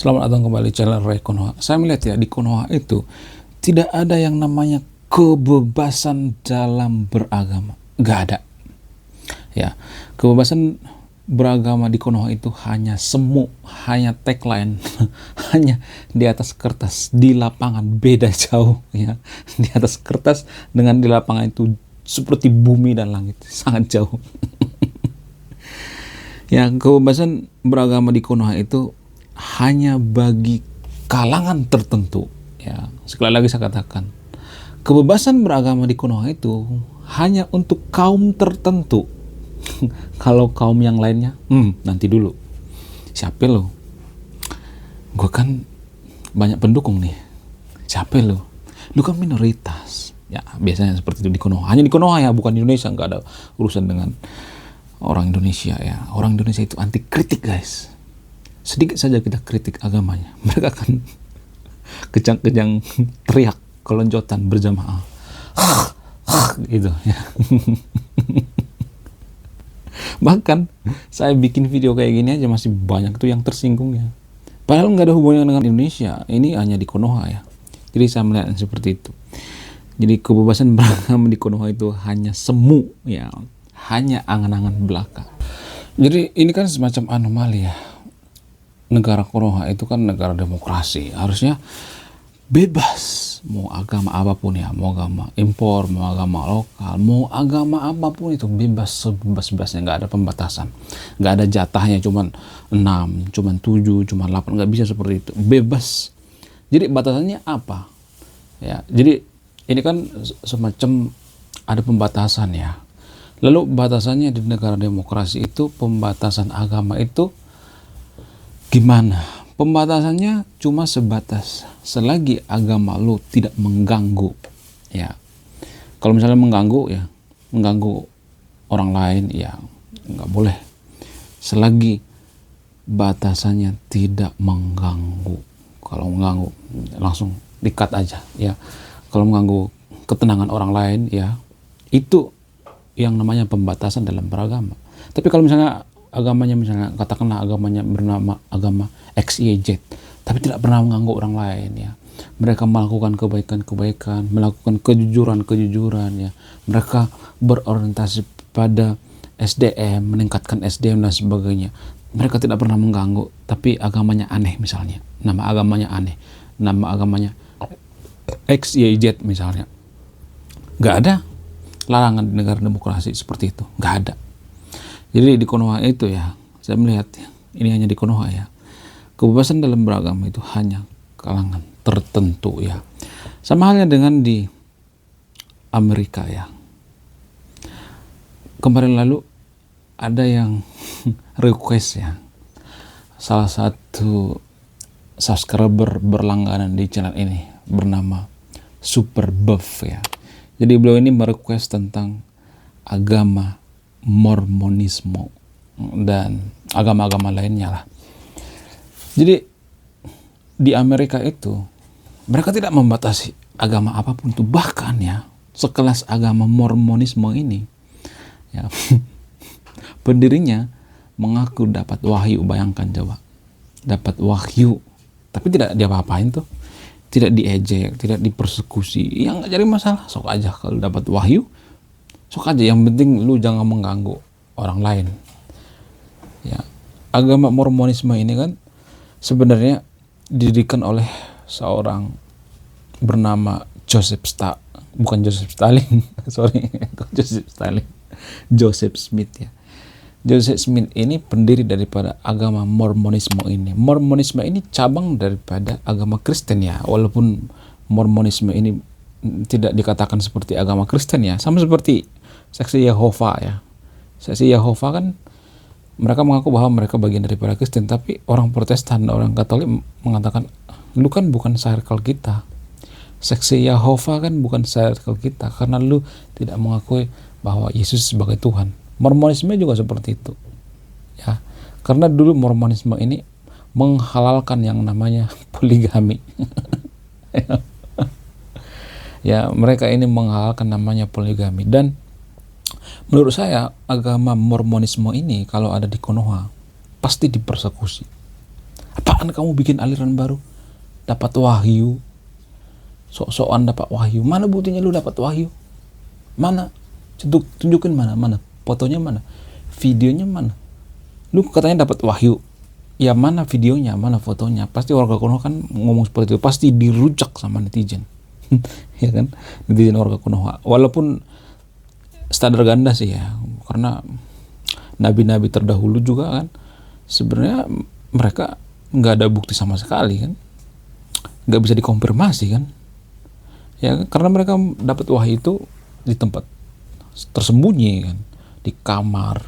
Selamat datang kembali di channel Ray Konoha. Saya melihat ya, di Konoha itu tidak ada yang namanya kebebasan dalam beragama. Nggak ada. Ya, kebebasan beragama di Konoha itu hanya semu, hanya tagline, hanya di atas kertas. Di lapangan beda jauh ya. Di atas kertas dengan di lapangan itu seperti bumi dan langit, sangat jauh. Ya, kebebasan beragama di Konoha itu hanya bagi kalangan tertentu. Ya, sekali lagi saya katakan, kebebasan beragama di Konoha itu hanya untuk kaum tertentu. Kalau kaum yang lainnya, nanti dulu. Siapa lo? Gue kan banyak pendukung nih. Siapa lo? Lu kan minoritas. Ya, biasanya seperti itu di Konoha. Hanya di Konoha ya, bukan di Indonesia. Nggak ada urusan dengan orang Indonesia ya. Orang Indonesia itu anti kritik, guys. Sedikit saja kita kritik agamanya, mereka akan kejang-kejang teriak kelonjotan berjamaah, gitu ya. Bahkan saya bikin video kayak gini aja masih banyak tuh yang tersinggung ya. Padahal nggak ada hubungannya dengan Indonesia, ini hanya di Konoha ya. Jadi saya melihat seperti itu. Jadi kebebasan beragama di Konoha itu hanya semu ya, hanya angan-angan belaka. Jadi ini kan semacam anomali ya. Negara Konoha itu kan negara demokrasi, harusnya bebas mau agama apapun ya, mau agama impor, mau agama lokal, mau agama apapun itu bebas sebebas-bebasnya, nggak ada pembatasan, nggak ada jatahnya cuman 6, cuman 7, cuman 8, nggak bisa seperti itu, bebas. Jadi batasannya apa? Ya, jadi ini kan semacam ada pembatasan ya. Lalu batasannya di negara demokrasi itu, pembatasan agama itu gimana? Pembatasannya cuma sebatas selagi agama lo tidak mengganggu ya. Kalau misalnya mengganggu ya, mengganggu orang lain ya nggak boleh. Selagi batasannya tidak mengganggu. Kalau mengganggu langsung di-cut aja ya. Kalau mengganggu ketenangan orang lain ya, itu yang namanya pembatasan dalam beragama. Tapi kalau misalnya agamanya, misalnya katakanlah agamanya bernama agama XYZ, tapi tidak pernah mengganggu orang lain ya, mereka melakukan kebaikan-kebaikan, melakukan kejujuran-kejujuran ya, mereka berorientasi pada SDM, meningkatkan SDM dan sebagainya, mereka tidak pernah mengganggu, tapi agamanya aneh misalnya, nama agamanya aneh, nama agamanya XYZ misalnya, nggak ada larangan di negara demokrasi seperti itu, nggak ada. Jadi di Konoha itu ya, saya melihat ya, ini hanya di Konoha ya, kebebasan dalam beragama itu hanya kalangan tertentu ya. Sama halnya dengan di Amerika ya. Kemarin lalu ada yang request ya, salah satu subscriber berlangganan di channel ini bernama Super Buff ya. Jadi beliau ini merequest tentang agama Mormonisme dan agama-agama lainnya lah. Jadi di Amerika itu mereka tidak membatasi agama apapun itu, bahkan ya sekelas agama Mormonisme ini ya, pendirinya mengaku dapat wahyu. Bayangkan coba, dapat wahyu tapi tidak diapa-apain tuh, tidak diejek, tidak dipersekusi, yang nggak jadi masalah, sok aja kalau dapat wahyu, sok aja, yang penting lu jangan mengganggu orang lain ya. Agama Mormonisme ini kan sebenarnya didirikan oleh seorang bernama Joseph Stalin sorry, Joseph Stalin, Joseph Smith ya. Joseph Smith ini pendiri daripada agama Mormonisme ini. Mormonisme ini cabang daripada agama Kristen ya, walaupun Mormonisme ini tidak dikatakan seperti agama Kristen ya, sama seperti Saksi Yehova ya. Saksi Yehova kan mereka mengaku bahwa mereka bagian daripada Kristen, tapi orang Protestan, orang Katolik mengatakan, lu kan bukan circle kita. Saksi Yehova kan bukan circle kita karena lu tidak mengakui bahwa Yesus sebagai Tuhan. Mormonisme juga seperti itu ya, karena dulu Mormonisme ini menghalalkan yang namanya poligami. Ya, mereka ini menghalalkan namanya poligami. Dan menurut saya agama Mormonisme ini kalau ada di Konoha pasti dipersekusi. Apaan kamu bikin aliran baru? Dapat wahyu, sok-sokan dapat wahyu. Mana buktinya lu dapat wahyu? Mana? Tunjukin mana? Fotonya mana? Videonya mana? Lu katanya dapat wahyu. Ya mana videonya, mana fotonya? Pasti warga Konoha kan ngomong seperti itu. Pasti dirujak sama netizen. Ya kan? Netizen warga Konoha. Walaupun standar ganda sih ya. Karena nabi-nabi terdahulu juga kan sebenarnya mereka nggak ada bukti sama sekali kan, nggak bisa dikonfirmasi kan ya, karena mereka dapat wahyu itu di tempat tersembunyi kan, di kamar,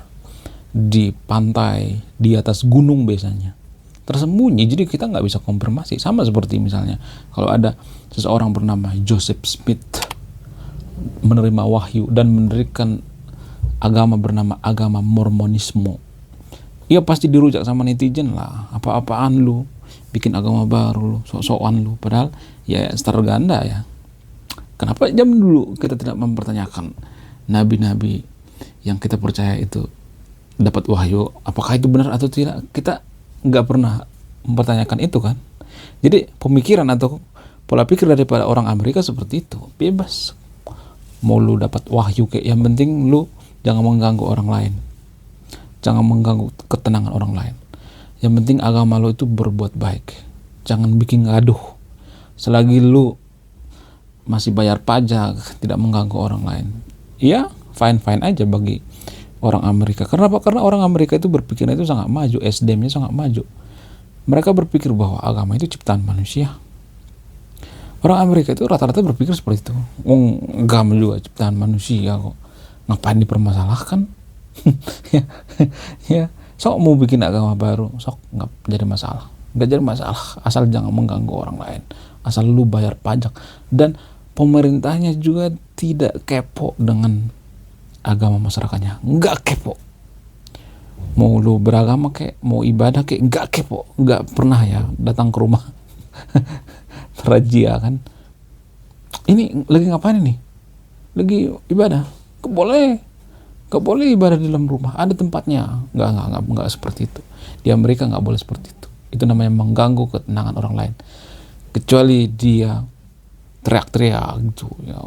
di pantai, di atas gunung biasanya tersembunyi, jadi kita nggak bisa konfirmasi. Sama seperti misalnya kalau ada seseorang bernama Joseph Smith menerima wahyu dan mendirikan agama bernama agama Mormonisme, ya pasti dirujak sama netizen lah. Apa-apaan lu bikin agama baru lu, sok-sokan lu, padahal ya standar ganda ya. Kenapa zaman dulu kita tidak mempertanyakan nabi-nabi yang kita percaya itu dapat wahyu, apakah itu benar atau tidak? Kita nggak pernah mempertanyakan itu kan. Jadi pemikiran atau pola pikir daripada orang Amerika seperti itu, bebas mau lu dapat wahyu kayak, yang penting lu jangan mengganggu orang lain, jangan mengganggu ketenangan orang lain. Yang penting agama lo itu berbuat baik, jangan bikin gaduh. Selagi lu masih bayar pajak, tidak mengganggu orang lain, ya fine-fine aja bagi orang Amerika. Kenapa? Karena orang Amerika itu berpikirnya itu sangat maju, SDM-nya sangat maju. Mereka berpikir bahwa agama itu ciptaan manusia. Orang Amerika itu rata-rata berpikir seperti itu. Agama juga ciptaan manusia kok, ngapain dipermasalahkan? Ya, sok mau bikin agama baru, sok nggak jadi masalah, asal jangan mengganggu orang lain, asal lu bayar pajak. Dan pemerintahnya juga tidak kepo dengan agama masyarakatnya, nggak kepo. Mau lu beragama kayak, mau ibadah kayak, nggak kepo, nggak pernah ya datang ke rumah razia kan. Ini lagi ngapain ini? Lagi ibadah? Gak boleh ibadah di dalam rumah, ada tempatnya. Nggak seperti itu. Di Amerika nggak boleh seperti itu. Itu namanya mengganggu ketenangan orang lain. Kecuali dia teriak-teriak gitu ya,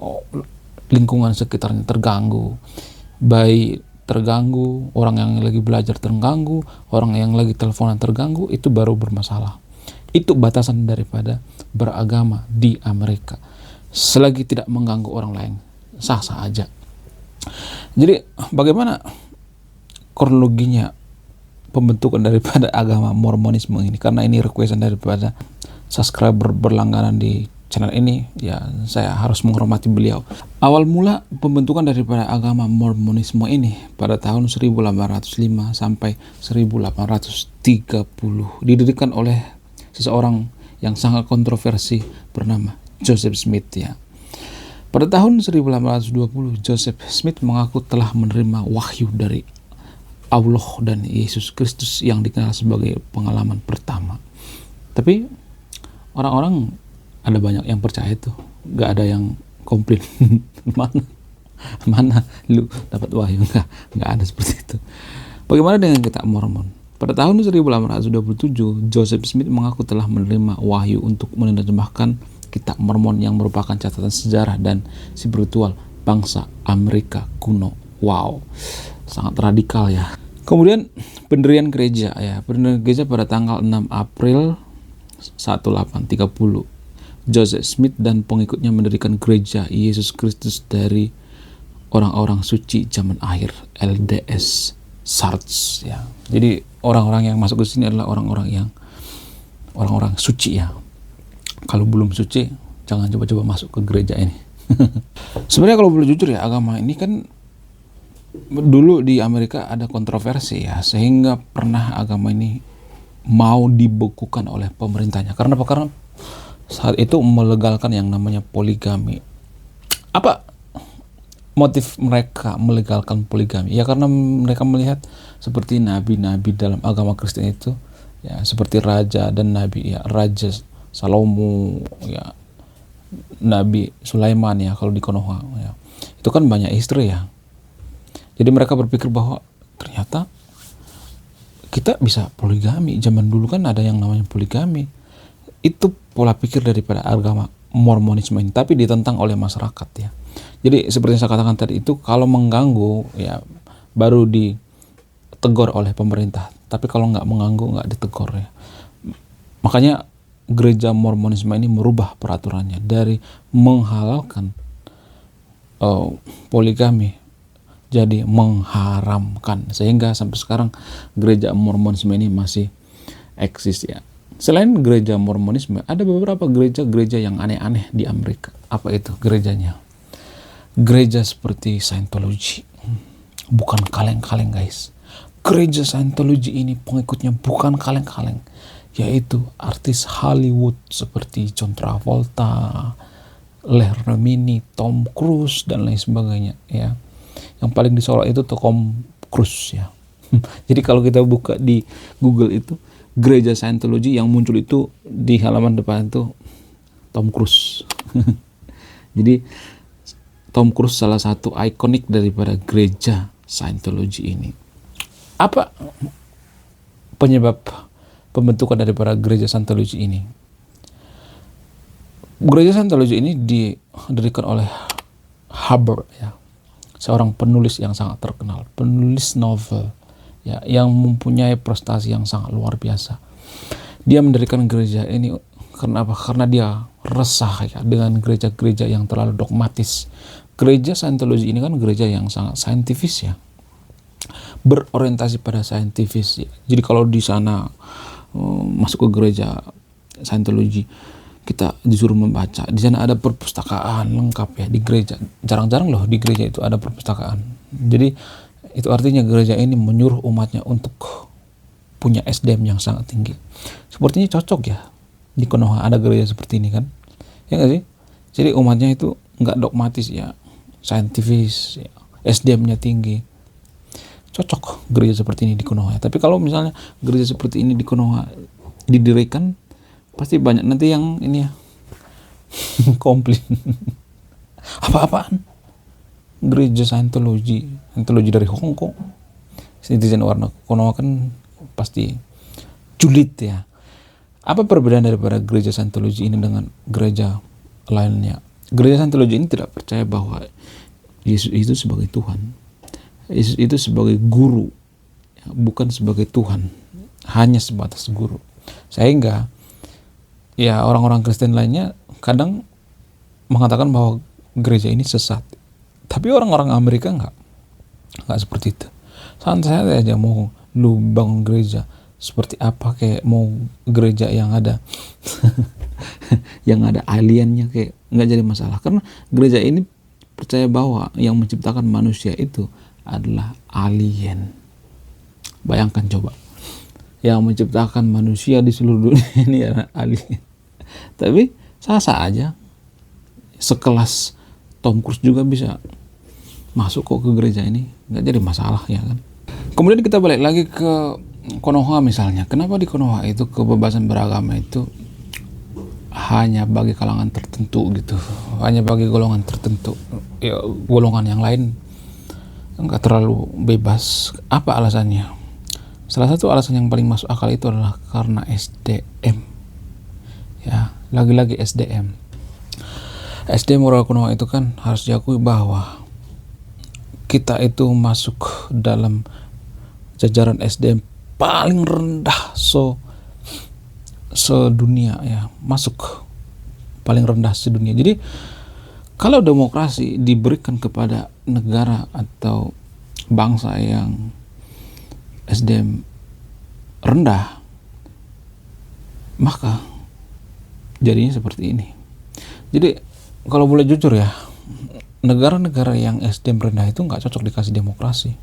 lingkungan sekitarnya terganggu, bayi terganggu, orang yang lagi belajar terganggu, orang yang lagi teleponan terganggu, itu baru bermasalah. Itu batasan daripada beragama di Amerika. Selagi tidak mengganggu orang lain, sah-sah aja. Jadi bagaimana kronologinya pembentukan daripada agama Mormonisme ini? Karena ini requestan daripada subscriber berlangganan di channel ini, ya saya harus menghormati beliau. Awal mula pembentukan daripada agama Mormonisme ini pada tahun 1805 sampai 1830 didirikan oleh seseorang yang sangat kontroversi bernama Joseph Smith ya. Pada tahun 1820, Joseph Smith mengaku telah menerima wahyu dari Allah dan Yesus Kristus yang dikenal sebagai pengalaman pertama. Tapi orang-orang ada banyak yang percaya itu, nggak ada yang komplain. mana lu dapat wahyu? Nggak ada seperti itu. Bagaimana dengan kitab Mormon? Pada tahun 1827, Joseph Smith mengaku telah menerima wahyu untuk menerjemahkan kitab Mormon yang merupakan catatan sejarah dan spiritual bangsa Amerika kuno. Wow, sangat radikal ya. Kemudian pendirian gereja ya. Pendirian gereja pada tanggal 6 April 1830. Joseph Smith dan pengikutnya mendirikan gereja Yesus Kristus dari orang-orang suci zaman akhir, LDS Church ya. Jadi orang-orang yang masuk ke sini adalah orang-orang suci ya. Kalau belum suci, jangan coba-coba masuk ke gereja ini. Sebenarnya kalau boleh jujur ya, agama ini kan dulu di Amerika ada kontroversi ya, sehingga pernah agama ini mau dibekukan oleh pemerintahnya. Karena apa? Karena saat itu melegalkan yang namanya poligami. Apa motif mereka melegalkan poligami? Ya karena mereka melihat seperti nabi-nabi dalam agama Kristen itu ya, seperti raja dan nabi ya, Raja Salomo ya, Nabi Sulaiman ya kalau di Konoha ya. Itu kan banyak istri ya. Jadi mereka berpikir bahwa ternyata kita bisa poligami. Zaman dulu kan ada yang namanya poligami. Itu pola pikir daripada agama Mormonisme ini, tapi ditentang oleh masyarakat ya. Jadi seperti yang saya katakan tadi itu, kalau mengganggu ya baru ditegur oleh pemerintah, tapi kalau nggak mengganggu nggak ditegur ya. Makanya gereja Mormonisme ini merubah peraturannya dari menghalalkan poligami jadi mengharamkan, sehingga sampai sekarang gereja Mormonisme ini masih eksis ya. Selain gereja Mormonisme, ada beberapa gereja-gereja yang aneh-aneh di Amerika. Apa itu gerejanya? Gereja seperti Scientology. Bukan kaleng-kaleng guys. Gereja Scientology ini pengikutnya bukan kaleng-kaleng, yaitu artis Hollywood seperti John Travolta, Leigh Remini, Tom Cruise, dan lain sebagainya ya. Yang paling disorot itu Tom Cruise ya. Jadi kalau kita buka di Google itu gereja Scientology, yang muncul itu di halaman depan itu Tom Cruise. Jadi Tom Cruise salah satu ikonik daripada gereja Scientology ini. Apa penyebab pembentukan daripada gereja Scientology ini? Gereja Scientology ini didirikan oleh Hubbard ya, seorang penulis yang sangat terkenal, penulis novel ya, yang mempunyai prestasi yang sangat luar biasa. Dia mendirikan gereja ini karena apa? Karena dia resah ya dengan gereja-gereja yang terlalu dogmatis. Gereja Scientology ini kan gereja yang sangat saintifis ya, berorientasi pada saintifis ya. Jadi kalau di sana masuk ke gereja Scientology, kita disuruh membaca. Di sana ada perpustakaan lengkap ya di gereja. Jarang-jarang loh di gereja itu ada perpustakaan. Jadi itu artinya gereja ini menyuruh umatnya untuk punya SDM yang sangat tinggi. Sepertinya cocok ya di Konoha ada gereja seperti ini kan, ya nggak sih? Jadi umatnya itu nggak dogmatis ya, saintifis ya, SDM-nya tinggi. Cocok gereja seperti ini di Konoha. Tapi kalau misalnya gereja seperti ini di Konoha didirikan, pasti banyak nanti yang ini ya komplain. Apa-apaan gereja Scientology dari Hong Kong, netizen warna Konoha kan pasti julid ya. Apa perbedaan daripada gereja Scientology ini dengan gereja lainnya? Gereja Scientology ini tidak percaya bahwa Yesus itu sebagai Tuhan. Yesus itu sebagai guru, bukan sebagai Tuhan, hanya sebatas guru. Sehingga ya orang-orang Kristen lainnya kadang mengatakan bahwa gereja ini sesat. Tapi orang-orang Amerika nggak seperti itu. Santai aja, mau lu bangun gereja seperti apa, kayak mau gereja yang ada yang ada aliennya, kayak nggak jadi masalah. Karena gereja ini percaya bahwa yang menciptakan manusia itu adalah alien. Bayangkan coba, yang menciptakan manusia di seluruh dunia ini adalah alien. Tapi sah-sah aja, sekelas Tom Cruise juga bisa masuk kok ke gereja ini, nggak jadi masalah ya kan. Kemudian kita balik lagi ke Konoha misalnya. Kenapa di Konoha itu kebebasan beragama itu hanya bagi kalangan tertentu gitu, hanya bagi golongan tertentu ya, golongan yang lain nggak terlalu bebas? Apa alasannya? Salah satu alasan yang paling masuk akal itu adalah karena SDM ya, lagi-lagi SDM moral Konoha itu kan harus diakui bahwa kita itu masuk dalam jajaran SDM paling rendah sedunia ya, masuk paling rendah sedunia. Jadi kalau demokrasi diberikan kepada negara atau bangsa yang SDM rendah, maka jadinya seperti ini. Jadi kalau boleh jujur ya, negara-negara yang SDM rendah itu nggak cocok dikasih demokrasi.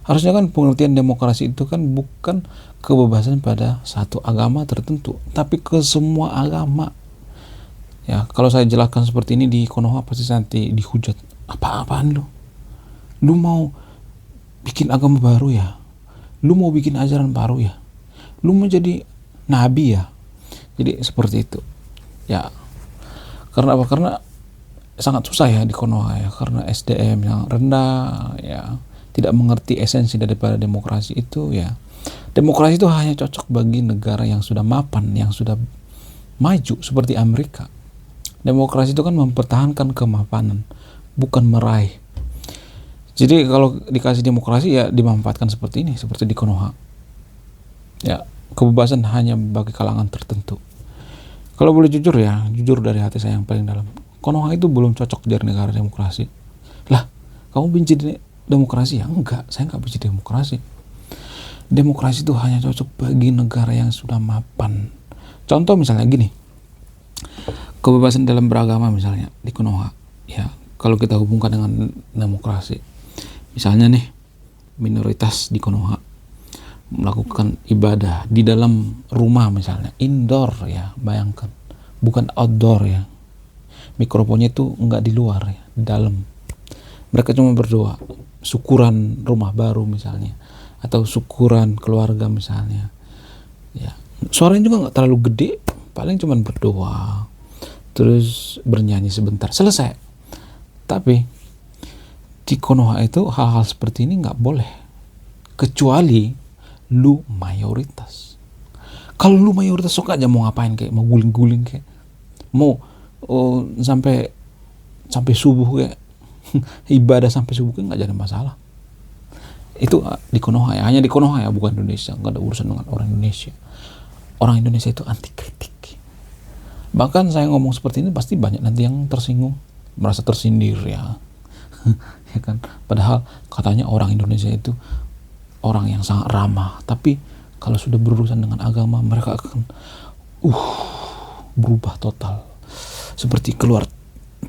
Harusnya kan pengertian demokrasi itu kan bukan kebebasan pada satu agama tertentu, tapi ke semua agama. Ya, kalau saya jelaskan seperti ini di Konoha pasti nanti dihujat. Apa-apaan lu? Lu mau bikin agama baru ya? Lu mau bikin ajaran baru ya? Lu mau jadi nabi ya? Jadi seperti itu. Ya. Karena apa? Karena sangat susah ya di Konoha ya, karena SDM yang rendah ya, tidak mengerti esensi daripada demokrasi itu ya. Demokrasi itu hanya cocok bagi negara yang sudah mapan, yang sudah maju seperti Amerika. Demokrasi itu kan mempertahankan kemapanan, bukan meraih. Jadi kalau dikasih demokrasi ya dimanfaatkan seperti ini, seperti di Konoha. Ya, kebebasan hanya bagi kalangan tertentu. Kalau boleh jujur ya, jujur dari hati saya yang paling dalam, Konoha itu belum cocok jadi negara demokrasi. Lah, kamu benci demokrasi ya? Enggak, saya enggak benci demokrasi. Demokrasi itu hanya cocok bagi negara yang sudah mapan. Contoh misalnya gini, kebebasan dalam beragama misalnya di Konoha. Ya, kalau kita hubungkan dengan demokrasi. Misalnya nih, minoritas di Konoha melakukan ibadah di dalam rumah misalnya, indoor ya, bayangkan, bukan outdoor ya. Mikrofonnya itu enggak di luar ya, di dalam. Mereka cuma berdoa, syukuran rumah baru misalnya, atau syukuran keluarga misalnya. Ya, suaranya juga enggak terlalu gede, paling cuma berdoa, terus bernyanyi sebentar, selesai. Tapi di Konoha itu hal-hal seperti ini nggak boleh, kecuali lu mayoritas. Kalau lu mayoritas, sok aja mau ngapain, kayak mau guling-guling, kayak mau sampai subuh, kayak ibadah sampai subuh, kayak nggak jadi masalah. Itu di Konoha ya, hanya di Konoha ya, bukan Indonesia. Nggak ada urusan dengan orang Indonesia. Orang Indonesia itu anti kritik. Bahkan saya ngomong seperti ini pasti banyak nanti yang tersinggung, merasa tersindir ya. Ya kan, padahal katanya orang Indonesia itu orang yang sangat ramah, tapi kalau sudah berurusan dengan agama mereka akan berubah total, seperti keluar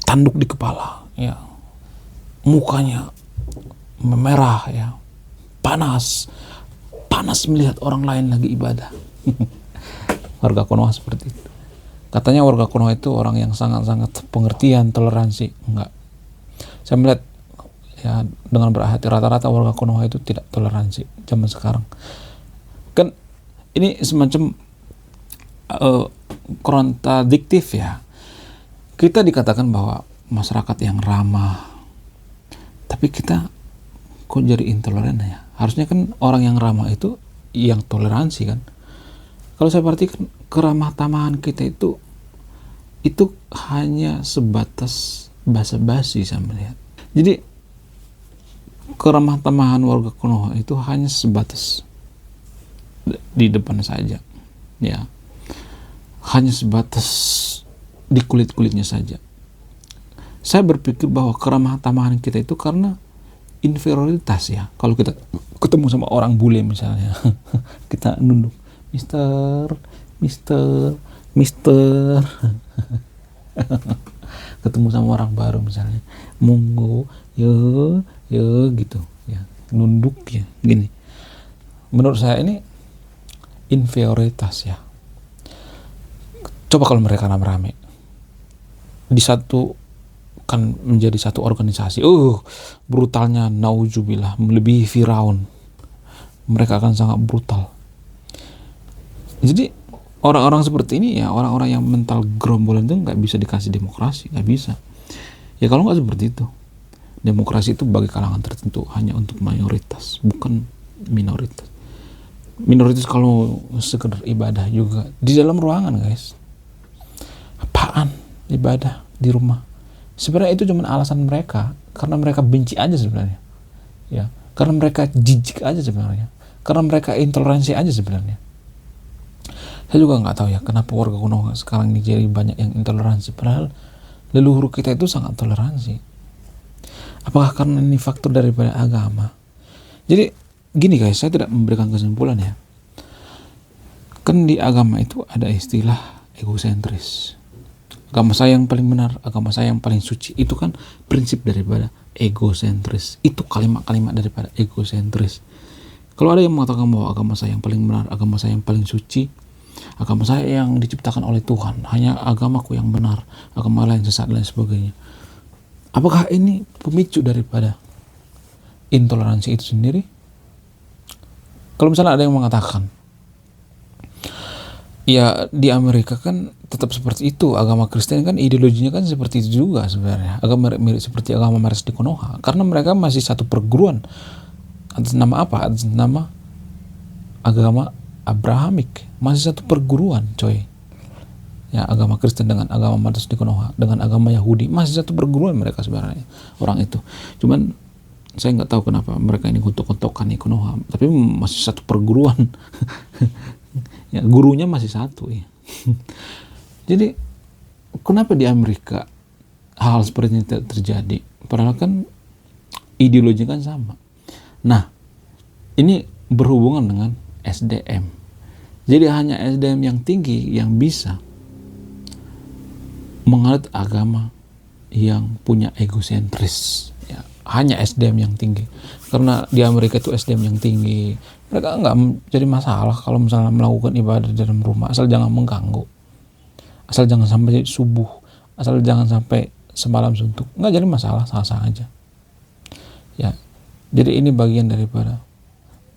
tanduk di kepala ya, mukanya memerah ya, panas melihat orang lain lagi ibadah. Warga Konoha seperti itu. Katanya warga Konoha itu orang yang sangat-sangat pengertian, toleransi. Enggak, saya melihat ya dengan berhati, rata-rata warga Konoha itu tidak toleransi zaman sekarang. Kan ini semacam kontradiktif ya. Kita dikatakan bahwa masyarakat yang ramah, tapi kita kok jadi intoleran ya. Harusnya kan orang yang ramah itu yang toleransi kan. Kalau saya perhatikan keramah tamahan kita itu hanya sebatas basa-basi saya melihat. Jadi keramah tamahan warga Konoha itu hanya sebatas di depan saja ya, hanya sebatas di kulit-kulitnya saja. Saya berpikir bahwa keramah tamahan kita itu karena inferioritas ya. Kalau kita ketemu sama orang bule misalnya, kita nunduk, mister ketemu sama orang baru misalnya, monggo yo gitu ya, nunduk ya gini. Menurut saya ini inferioritas ya. Coba kalau mereka rame-rame disatukan menjadi satu organisasi, brutalnya nauzubillah melebihi Firaun, mereka akan sangat brutal. Jadi orang-orang seperti ini ya, orang-orang yang mental gerombolan itu nggak bisa dikasih demokrasi, nggak bisa ya. Kalau nggak seperti itu, demokrasi itu bagi kalangan tertentu, hanya untuk mayoritas, bukan minoritas. Minoritas kalau sekedar ibadah juga di dalam ruangan, guys. Apaan ibadah di rumah? Sebenarnya itu cuma alasan mereka, karena mereka benci aja sebenarnya. Ya, karena mereka jijik aja sebenarnya. Karena mereka intoleransi aja sebenarnya. Saya juga nggak tahu ya kenapa warga Konoha sekarang ini jadi banyak yang intoleransi, padahal leluhur kita itu sangat toleransi. Apakah karena ini faktor daripada agama? Jadi gini guys, saya tidak memberikan kesimpulan ya. Kan di agama itu ada istilah egosentris. Agama saya yang paling benar, agama saya yang paling suci. Itu kan prinsip daripada egosentris. Itu kalimat-kalimat daripada egosentris. Kalau ada yang mengatakan bahwa agama saya yang paling benar, agama saya yang paling suci, agama saya yang diciptakan oleh Tuhan, hanya agamaku yang benar, agama lain sesat dan lain sebagainya. Apakah ini pemicu daripada intoleransi itu sendiri? Kalau misalnya ada yang mengatakan, ya di Amerika kan tetap seperti itu, agama Kristen kan ideologinya kan seperti itu juga sebenarnya, agak mirip seperti agama Maris di Konoha, karena mereka masih satu perguruan. Atas nama apa? Atas nama agama Abrahamik, masih satu perguruan coy. Ya, agama Kristen dengan agama Matius di Konoha, dengan agama Yahudi, masih satu perguruan mereka sebenarnya, orang itu. Cuman saya nggak tahu kenapa mereka ini gontok-gontokan di Konoha, tapi masih satu perguruan. Ya, gurunya masih satu ya. Jadi kenapa di Amerika hal seperti ini terjadi? Padahal kan ideologi kan sama. Nah, ini berhubungan dengan SDM. Jadi hanya SDM yang tinggi yang bisa menganut agama yang punya egosentris. Ya, hanya SDM yang tinggi. Karena di Amerika itu SDM yang tinggi, mereka nggak jadi masalah kalau misalnya melakukan ibadah di dalam rumah, asal jangan mengganggu, asal jangan sampai subuh, asal jangan sampai semalam suntuk, nggak jadi masalah, sah-sah aja. Ya, jadi ini bagian daripada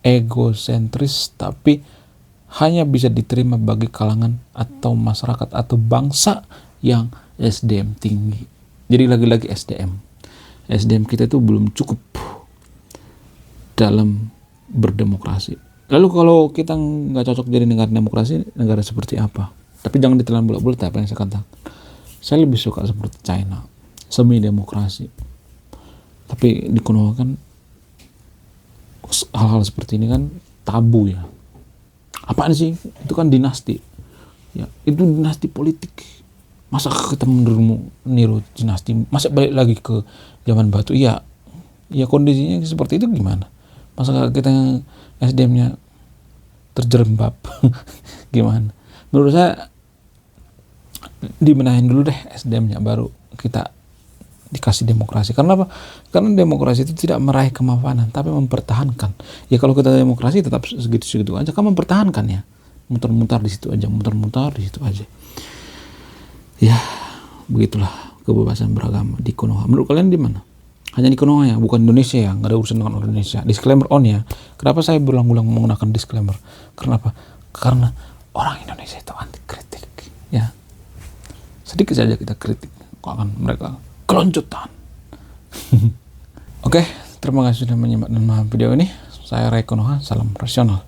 egosentris, tapi hanya bisa diterima bagi kalangan atau masyarakat atau bangsa yang SDM tinggi. Jadi lagi-lagi SDM kita itu belum cukup dalam berdemokrasi. Lalu kalau kita nggak cocok jadi negara demokrasi, negara seperti apa? Tapi jangan ditelan bulat-bulat apa yang saya katakan. Saya lebih suka seperti China, semi demokrasi. Tapi di Konoha kan hal-hal seperti ini kan tabu ya. Apaan sih? Itu kan dinasti. Ya, itu dinasti politik. Masa kita niru dinasti? Masa balik lagi ke zaman batu? Iya. Ya kondisinya seperti itu gimana? Masa kita SDM-nya terjerembab? Gimana? Menurut saya dibenahin dulu deh SDM-nya, baru kita dikasih demokrasi. Karena apa? Karena demokrasi itu tidak meraih kemapanan, tapi mempertahankan. Ya kalau kita demokrasi tetap segitu-segitu aja, kan mempertahankan ya. Muter-muter di situ aja, muter-muter di situ aja. Ya, begitulah kebebasan beragama di Konoha. Menurut kalian di mana? Hanya di Konoha ya, bukan Indonesia ya, nggak ada urusan dengan Indonesia. Disclaimer on ya. Kenapa saya berulang-ulang menggunakan disclaimer? Kenapa? Karena orang Indonesia itu anti kritik ya. Sedikit saja kita kritik, kok akan mereka keloncotan. Oke, terima kasih sudah menyimak dan memahami video ini. Saya Ray Konoha, salam rasional.